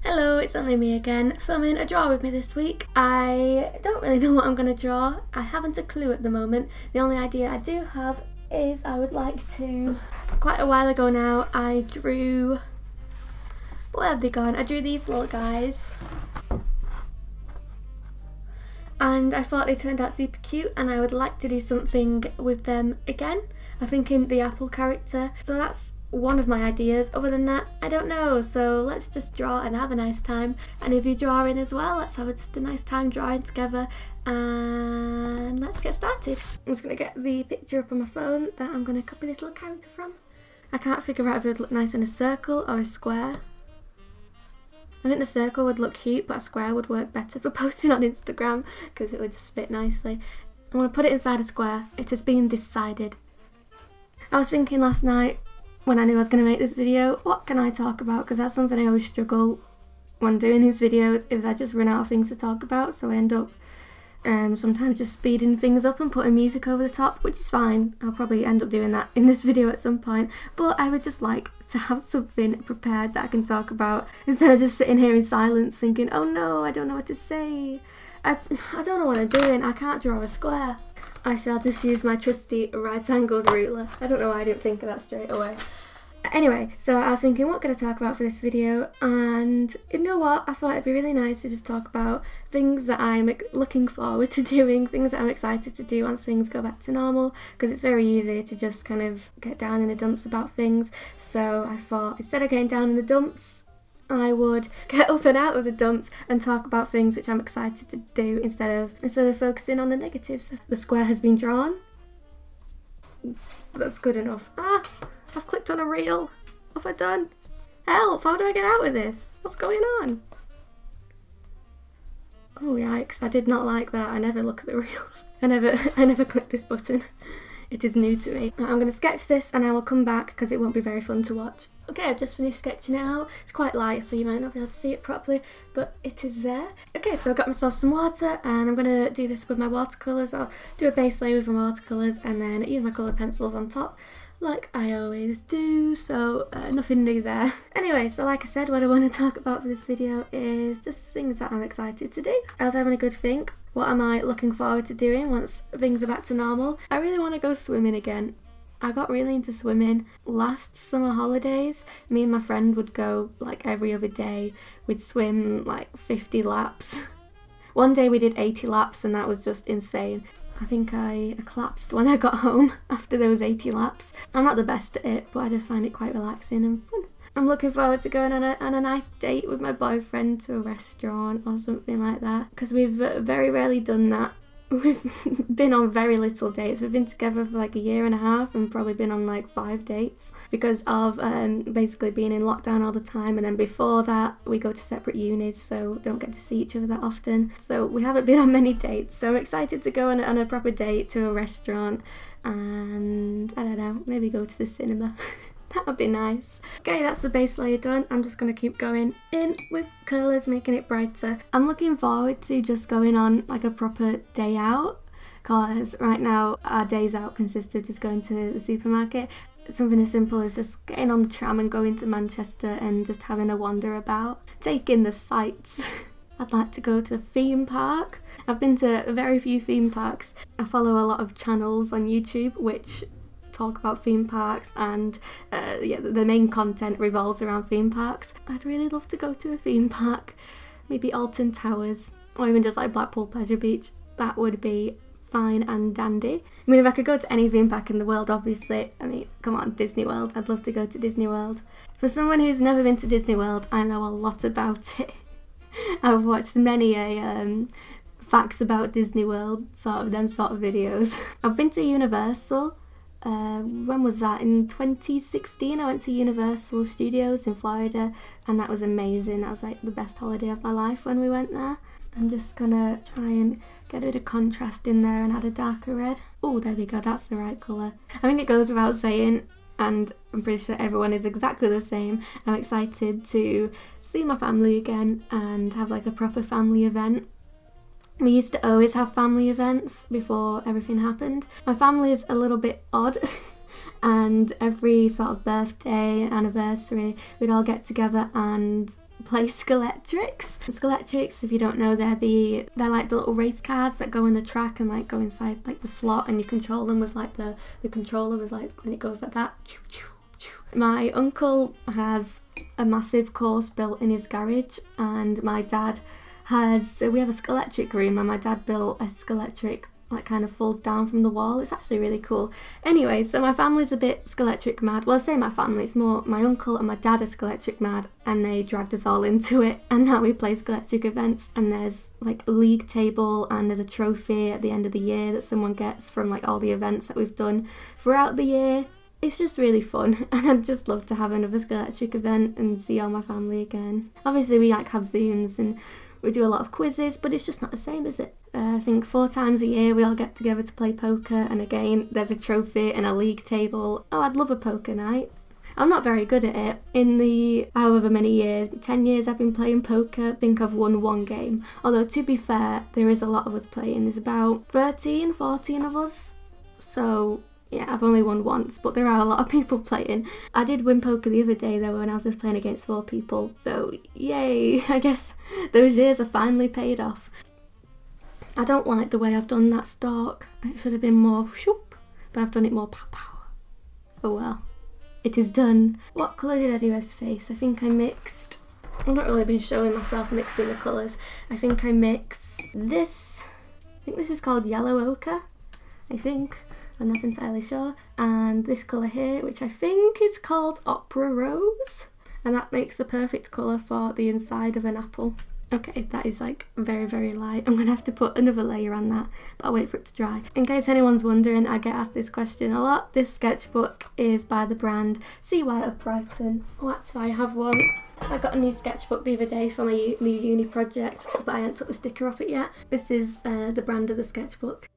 Hello, it's only me again, filming a draw with me this week. I don't really know what I'm going to draw. I haven't a clue at the moment. The only idea I do have is I would like to... Quite a while ago now, I drew... Where have they gone? I drew these little guys. And I thought they turned out super cute, and I would like to do something with them again. I'm thinking the apple character. So that's one of my ideas. Other than that, I don't know. So let's just draw and have a nice time. And if you're drawing as well, let's have just a nice time drawing together. And let's get started. I'm just going to get the picture up on my phone that I'm going to copy this little character from. I can't figure out if it would look nice in a circle or a square. I think the circle would look cute, but a square would work better for posting on Instagram because it would just fit nicely. I want to put it inside a square. It has been decided. I was thinking last night, when I knew I was going to make this video, what can I talk about? Because that's something I always struggle when doing these videos, is I just run out of things to talk about, so I end up sometimes just speeding things up and putting music over the top, which is fine. I'll probably end up doing that in this video at some point, but I would just like to have something prepared that I can talk about instead of just sitting here in silence thinking, oh no, I don't know what to say. I don't know what I'm doing. I can't draw a square. I shall just use my trusty right-angled ruler. I don't know why I didn't think of that straight away. Anyway, so I was thinking, what could I talk about for this video? And you know what? I thought it'd be really nice to just talk about things that I'm looking forward to doing, things that I'm excited to do once things go back to normal, because it's very easy to just kind of get down in the dumps about things. So I thought, instead of getting down in the dumps, I would get up and out of the dumps and talk about things which I'm excited to do instead of focusing on the negatives. The square has been drawn. That's good enough. I've clicked on a reel. What have I done? Help! How do I get out of this? What's going on? Oh yikes, I did not like that. I never look at the reels. I never click this button. It is new to me. I'm going to sketch this and I will come back because it won't be very fun to watch. Okay, I've just finished sketching it out. It's quite light, so you might not be able to see it properly, but it is there. Okay, so I got myself some water, and I'm going to do this with my watercolours. I'll do a base layer with my watercolours, and then use my coloured pencils on top, like I always do, so nothing new there. Anyway, so like I said, what I want to talk about for this video is just things that I'm excited to do. I was having a good think. What am I looking forward to doing once things are back to normal? I really want to go swimming again. I got really into swimming last summer holidays. Me and my friend would go like every other day. We'd swim like 50 laps. One day we did 80 laps and that was just insane. I think I collapsed when I got home after those 80 laps. I'm not the best at it, but I just find it quite relaxing and fun. I'm looking forward to going on a nice date with my boyfriend to a restaurant or something like that, because we've very rarely done that. We've been on very little dates. We've been together for like a year and a half and probably been on like 5 dates because of basically being in lockdown all the time, and then before that we go to separate unis, so don't get to see each other that often. So we haven't been on many dates, so I'm excited to go on a proper date to a restaurant and, I don't know, maybe go to the cinema. That would be nice. Okay, that's the base layer done. I'm just going to keep going in with colours, making it brighter. I'm looking forward to just going on like a proper day out, because right now our days out consist of just going to the supermarket. Something as simple as just getting on the tram and going to Manchester and just having a wander about, taking the sights. I'd like to go to a theme park. I've been to very few theme parks. I follow a lot of channels on YouTube which talk about theme parks, and the main content revolves around theme parks. I'd really love to go to a theme park, maybe Alton Towers, or even just like Blackpool Pleasure Beach. That would be fine and dandy. I mean, if I could go to any theme park in the world, obviously, I mean, come on, Disney World. I'd love to go to Disney World. For someone who's never been to Disney World, I know a lot about it. I've watched many facts about Disney World, sort of videos. I've been to Universal. When was that? In 2016 I went to Universal Studios in Florida, and that was amazing. That was like the best holiday of my life when we went there. I'm just gonna try and get a bit of contrast in there and add a darker red. Oh, there we go, that's the right colour. I think it goes without saying, and I'm pretty sure everyone is exactly the same. I'm excited to see my family again and have like a proper family event. We used to always have family events before everything happened. My family is a little bit odd. and every sort of birthday, anniversary, we'd all get together and play Skeletrics. Skeletrics, if you don't know, they're like the little race cars that go in the track and like go inside like the slot, and you control them with like the controller with like, and it goes like that. My uncle has a massive course built in his garage, and my dad so we have a Skeletric room, and my dad built a Skeletric like kind of folds down from the wall. It's actually really cool. Anyway, so my family's a bit Skeletric mad. Well, I say my family, it's more my uncle and my dad are Skeletric mad, and they dragged us all into it, and now we play Skeletric events, and there's like a league table, and there's a trophy at the end of the year that someone gets from like all the events that we've done throughout the year. It's just really fun, and I'd just love to have another Skeletric event and see all my family again. Obviously we like have Zooms and we do a lot of quizzes, but it's just not the same, is it? I think 4 times a year we all get together to play poker, and again there's a trophy and a league table. Oh, I'd love a poker night. I'm not very good at it. In the however many years, 10 years I've been playing poker, I think I've won 1 game. Although to be fair, there is a lot of us playing. There's about 13, 14 of us. So yeah, I've only won once, but there are a lot of people playing. I did win poker the other day though, when I was just playing against 4 people. So yay, I guess those years are finally paid off. I don't like the way I've done that stalk. It should have been more whoop, but I've done it more pow pow. Oh well, it is done. What colour did I do as face? I think I mixed, I've not really been showing myself mixing the colours. I think I mixed this, I think this is called yellow ochre, I think. I'm not entirely sure. And this colour here, which I think is called Opera Rose. And that makes the perfect colour for the inside of an apple. Okay, that is like very, very light. I'm going to have to put another layer on that, but I'll wait for it to dry. In case anyone's wondering, I get asked this question a lot. This sketchbook is by the brand CY of Brighton. Oh, actually, I have one. I got a new sketchbook the other day for my new uni project, but I haven't took the sticker off it yet. This is the brand of the sketchbook.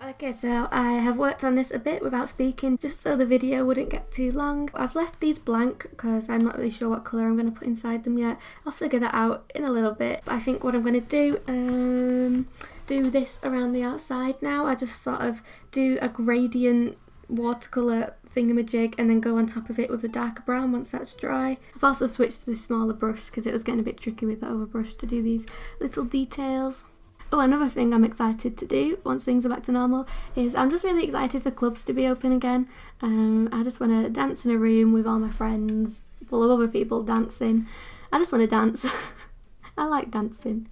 Okay, so I have worked on this a bit without speaking, just so the video wouldn't get too long. I've left these blank because I'm not really sure what colour I'm going to put inside them yet. I'll figure that out in a little bit. But I think what I'm going to do this around the outside now. I just sort of do a gradient watercolour thingamajig and then go on top of it with the darker brown once that's dry. I've also switched to this smaller brush because it was getting a bit tricky with the overbrush to do these little details. Oh, another thing I'm excited to do once things are back to normal is I'm just really excited for clubs to be open again. I just want to dance in a room with all my friends, full of other people dancing. I just want to dance. I like dancing.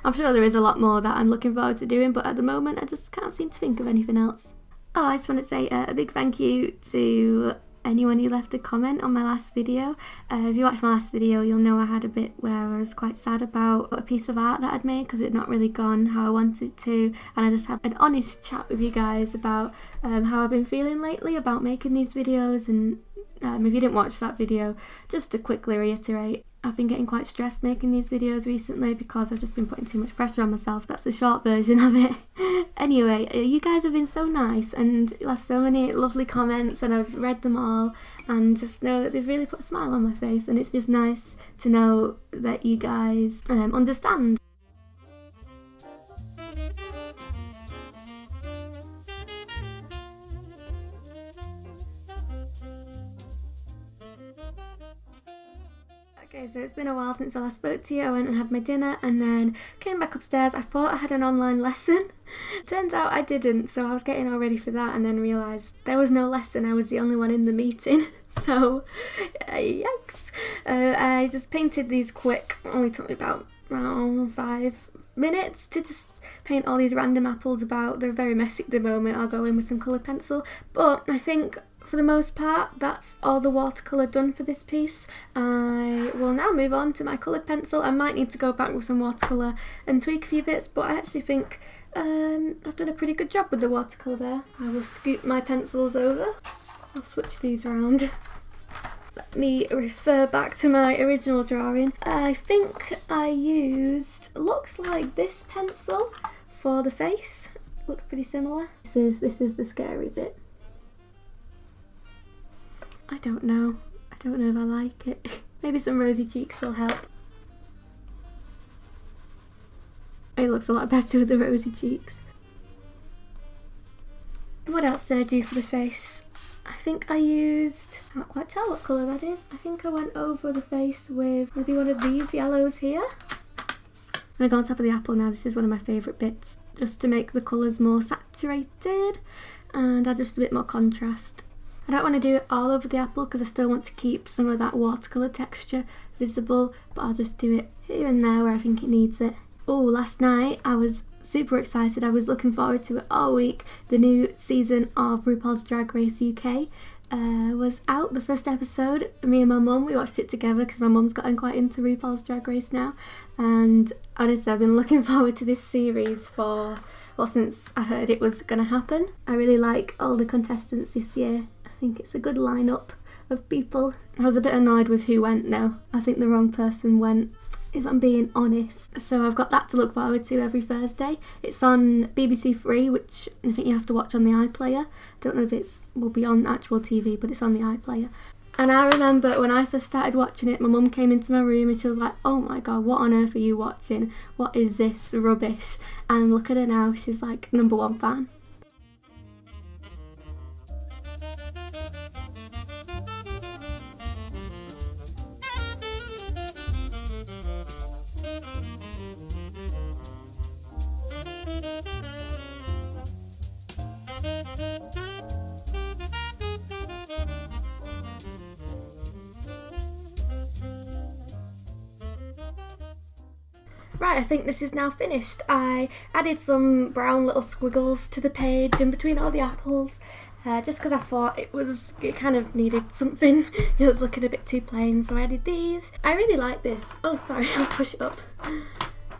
I'm sure there is a lot more that I'm looking forward to doing, but at the moment I just can't seem to think of anything else. Oh, I just want to say a big thank you to anyone who left a comment on my last video. If you watched my last video, you'll know I had a bit where I was quite sad about a piece of art that I'd made because it had not really gone how I wanted to, and I just had an honest chat with you guys about how I've been feeling lately about making these videos. And if you didn't watch that video, just to quickly reiterate, I've been getting quite stressed making these videos recently because I've just been putting too much pressure on myself. That's the short version of it. Anyway, you guys have been so nice and left so many lovely comments, and I've read them all and just know that they've really put a smile on my face, and it's just nice to know that you guys understand. Okay, so it's been a while since I last spoke to you. I went and had my dinner and then came back upstairs. I thought I had an online lesson. Turns out I didn't, so I was getting all ready for that and then realised there was no lesson. I was the only one in the meeting. So, yikes. I just painted these quick. It only took me about 5 minutes to just paint all these random apples about. They're very messy at the moment. I'll go in with some coloured pencil. But I think for the most part, that's all the watercolour done for this piece. I will now move on to my coloured pencil. I might need to go back with some watercolour and tweak a few bits, but I actually think I've done a pretty good job with the watercolour there. I will scoop my pencils over. I'll switch these around. Let me refer back to my original drawing. I think I used, looks like this pencil for the face. Looks pretty similar. This is the scary bit. I don't know if I like it. Maybe some rosy cheeks will help. It looks a lot better with the rosy cheeks. What else did I do for the face? I think I used, I can't quite tell what colour that is. I think I went over the face with maybe one of these yellows here. I'm going to go on top of the apple now. This is one of my favourite bits, just to make the colours more saturated and add just a bit more contrast. I don't want to do it all over the apple because I still want to keep some of that watercolour texture visible, but I'll just do it here and there where I think it needs it. Oh, last night I was super excited. I was looking forward to it all week. The new season of RuPaul's Drag Race UK was out, the first episode. Me and my mum, we watched it together because my mum's gotten quite into RuPaul's Drag Race now. And honestly, I've been looking forward to this series since I heard it was going to happen. I really like all the contestants this year. I think it's a good lineup of people. I was a bit annoyed with who went now. I think the wrong person went, if I'm being honest. So I've got that to look forward to every Thursday. It's on BBC Three, which I think you have to watch on the iPlayer. Don't know if it will be on actual TV, but it's on the iPlayer. And I remember when I first started watching it, my mum came into my room and she was like, oh my god, what on earth are you watching? What is this rubbish? And look at her now, she's like #1 fan. Right, I think this is now finished. I added some brown little squiggles to the page in between all the apples, just because I thought it kind of needed something. It was looking a bit too plain, so I added these. I really like this. Oh, sorry, I'll push it up. You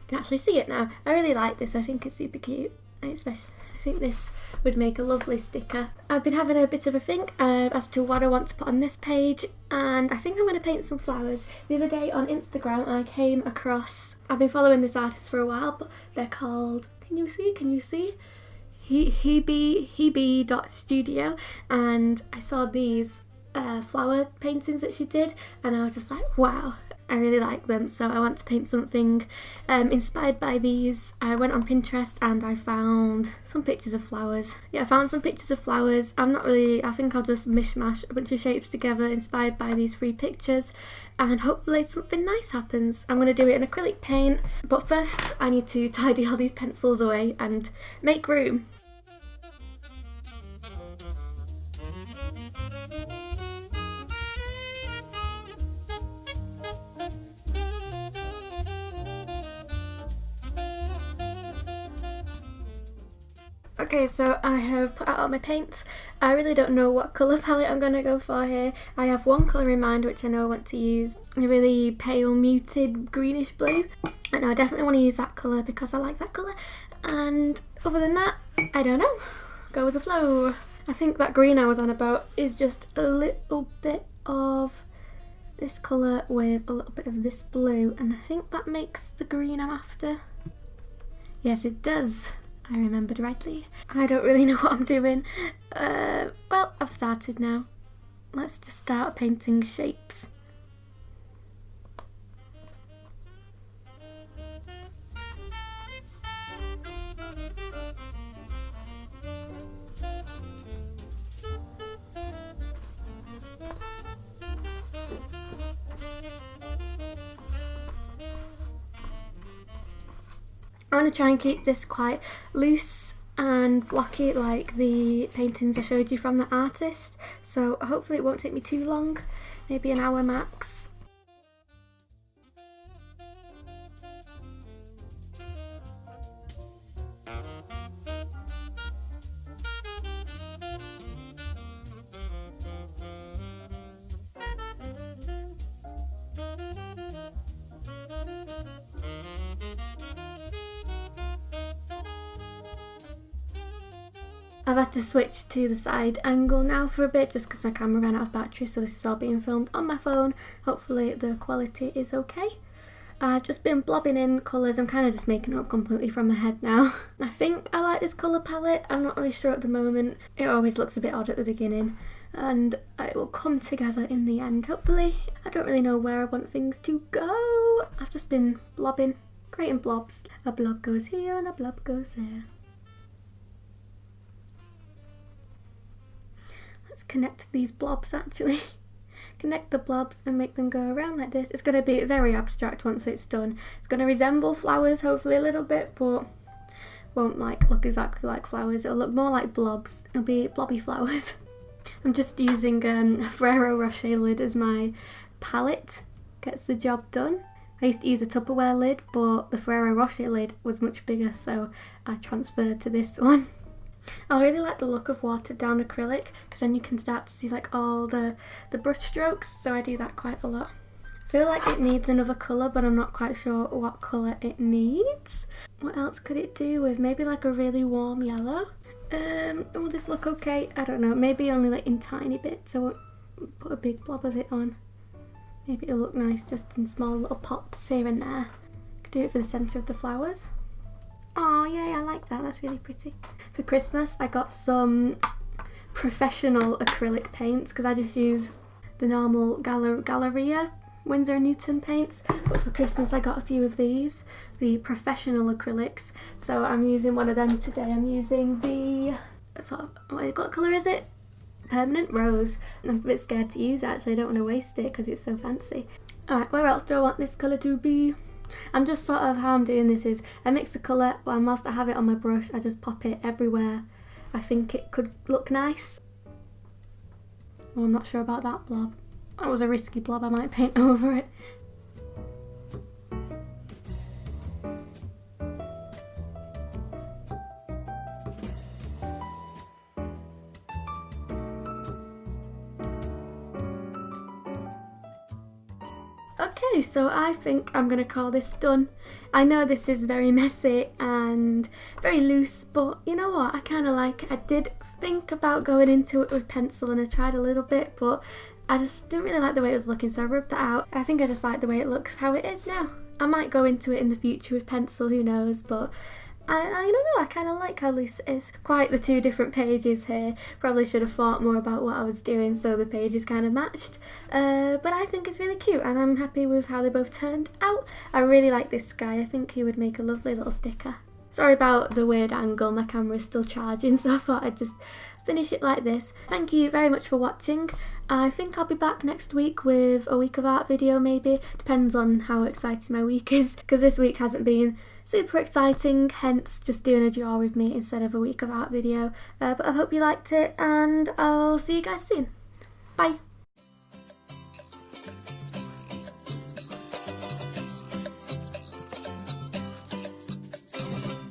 can actually see it now. I really like this. I think it's super cute. Especially, I think this would make a lovely sticker. I've been having a bit of a think as to what I want to put on this page, and I think I'm going to paint some flowers. The other day on Instagram I came across, I've been following this artist for a while, but they're called, can you see? Hebe.studio, and I saw these flower paintings that she did, and I was just like, wow, I really like them, so I want to paint something inspired by these. I went on Pinterest and I found some pictures of flowers. Yeah, I found some pictures of flowers. I think I'll just mishmash a bunch of shapes together inspired by these 3 pictures, and hopefully something nice happens. I'm going to do it in acrylic paint, but first I need to tidy all these pencils away and make room. Okay, so I have put out all my paints. I really don't know what colour palette I'm going to go for here. I have one colour in mind which I know I want to use. A really pale muted greenish blue. I know I definitely want to use that colour because I like that colour. And other than that, I don't know. Go with the flow. I think that green I was on about is just a little bit of this colour with a little bit of this blue. And I think that makes the green I'm after. Yes, it does. I remembered rightly. I don't really know what I'm doing. Well, I've started now. Let's just start painting shapes. I want to try and keep this quite loose and blocky like the paintings I showed you from the artist, so hopefully it won't take me too long, maybe an hour max. I've had to switch to the side angle now for a bit just because my camera ran out of battery, so this is all being filmed on my phone. Hopefully the quality is okay. I've just been blobbing in colours. I'm kind of just making it up completely from my head now. I think I like this colour palette. I'm not really sure at the moment. It always looks a bit odd at the beginning and it will come together in the end, hopefully. I don't really know where I want things to go. I've just been blobbing, creating blobs. A blob goes here and a blob goes there. Let's connect these blobs actually. Connect the blobs and make them go around like this. It's going to be very abstract once it's done. It's going to resemble flowers hopefully a little bit, but won't look exactly like flowers. It'll look more like blobs. It'll be blobby flowers. I'm just using a Ferrero Rocher lid as my palette. Gets the job done. I used to use a Tupperware lid, but the Ferrero Rocher lid was much bigger, so I transferred to this one. I really like the look of watered down acrylic because then you can start to see like all the brush strokes, so I do that quite a lot. I feel like it needs another colour, but I'm not quite sure what colour it needs. What else could it do with? Maybe like a really warm yellow. Will this look okay? I don't know, maybe only like in tiny bits. I won't put a big blob of it on. Maybe it'll look nice just in small little pops here and there. Could do it for the centre of the flowers. Oh yay, I like that, that's really pretty. For Christmas I got some professional acrylic paints because I just use the normal Galleria Winsor & Newton paints, but for Christmas I got a few of these, the professional acrylics, so I'm using one of them today. I'm using the what colour is it? Permanent Rose. I'm a bit scared to use actually, I don't want to waste it because it's so fancy. Alright, where else do I want this colour to be? I'm just sort of, how I'm doing this is I mix the colour, and whilst I have it on my brush I just pop it everywhere I think it could look nice. Oh, I'm not sure about that blob. That was a risky blob, I might paint over it. Okay, so I think I'm going to call this done. I know this is very messy and very loose, but you know what, I kind of like it. I did think about going into it with pencil and I tried a little bit, but I just didn't really like the way it was looking, so I rubbed that out. I think I just like the way it looks how it is now. I might go into it in the future with pencil, who knows, but I don't know, I kind of like how loose it is. Quite the two different pages here. Probably should have thought more about what I was doing so the pages kind of matched. But I think it's really cute and I'm happy with how they both turned out. I really like this guy. I think he would make a lovely little sticker. Sorry about the weird angle, my camera is still charging, so I thought I'd just finish it like this. Thank you very much for watching. I think I'll be back next week with a week of art video maybe. Depends on how exciting my week is, because this week hasn't been super exciting, hence just doing a draw with me instead of a week of art video. But I hope you liked it and I'll see you guys soon. Bye!